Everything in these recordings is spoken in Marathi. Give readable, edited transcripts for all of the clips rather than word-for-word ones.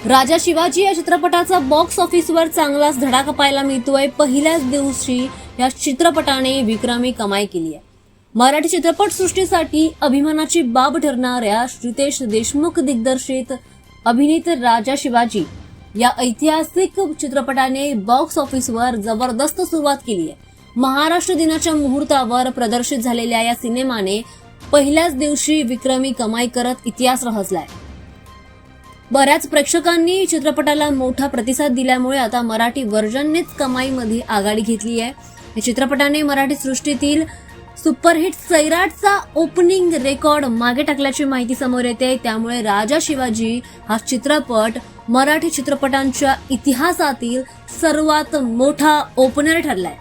राजा शिवाजी या चित्रपटाचा बॉक्स ऑफिसवर चांगलाच धडाका पाहायला मिळतोय। पहिल्याच दिवशी या चित्रपटाने विक्रमी कमाई केली आहे। मराठी चित्रपटसृष्टीसाठी अभिमानाची बाब ठरणाऱ्या श्रीतेश देशमुख दिग्दर्शित अभिनीत राजा शिवाजी या ऐतिहासिक चित्रपटाने बॉक्स ऑफिसवर जबरदस्त सुरुवात केली आहे। महाराष्ट्र दिनाच्या मुहूर्तावर प्रदर्शित झालेल्या या सिनेमाने पहिल्याच दिवशी विक्रमी कमाई करत इतिहास रचलाय। बऱ्याच प्रेक्षकांनी चित्रपटाला मोठा प्रतिसाद दिल्यामुळे आता मराठी व्हर्जननेच कमाईमध्ये आघाडी घेतली आहे। या चित्रपटाने मराठी सृष्टीतील सुपरहिट सैराटचा ओपनिंग रेकॉर्ड मागे टाकल्याची माहिती समोर येते। त्यामुळे राजा शिवाजी हा चित्रपट मराठी चित्रपटांच्या इतिहासातील सर्वात मोठा ओपनर ठरलाय।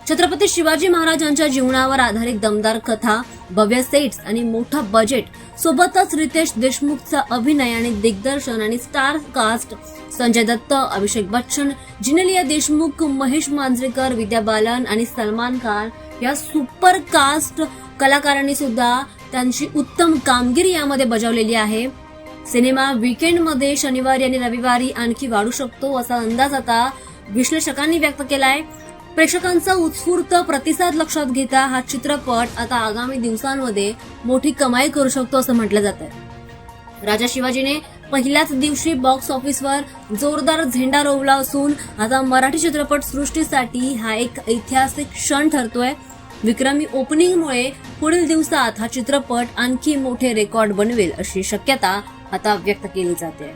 छत्रपती शिवाजी महाराजांच्या जीवनावर आधारित दमदार कथा, भव्य सेट्स आणि मोठा बजेट सोबतच रितेश देशमुखचा अभिनय आणि दिग्दर्शन आणि स्टार कास्ट संजय दत्त, अभिषेक बच्चन, जिनेलिया देशमुख, महेश मांजरेकर, विद्या बालन आणि सलमान खान या सुपर कास्ट कलाकारांनी सुद्धा त्यांची उत्तम कामगिरी यामध्ये बजावलेली आहे। सिनेमा वीकेंडमध्ये शनिवारी आणि रविवारी आणखी वाढू शकतो असा अंदाज आता विश्लेषकांनी व्यक्त केलाय। प्रेक्षकांचा उत्स्फूर्त प्रतिसाद लक्षात घेता हा चित्रपट आता आगामी दिवसांमध्ये मोठी कमाई करू शकतो असं म्हटलं जात आहे। राजा शिवाजीने पहिल्याच दिवशी बॉक्स ऑफिसवर जोरदार झेंडा रोवला असून आता मराठी चित्रपट सृष्टीसाठी हा एक ऐतिहासिक क्षण ठरतोय। विक्रमी ओपनिंगमुळे पुढील दिवसात हा चित्रपट आणखी मोठे रेकॉर्ड बनवेल अशी शक्यता आता व्यक्त केली जाते।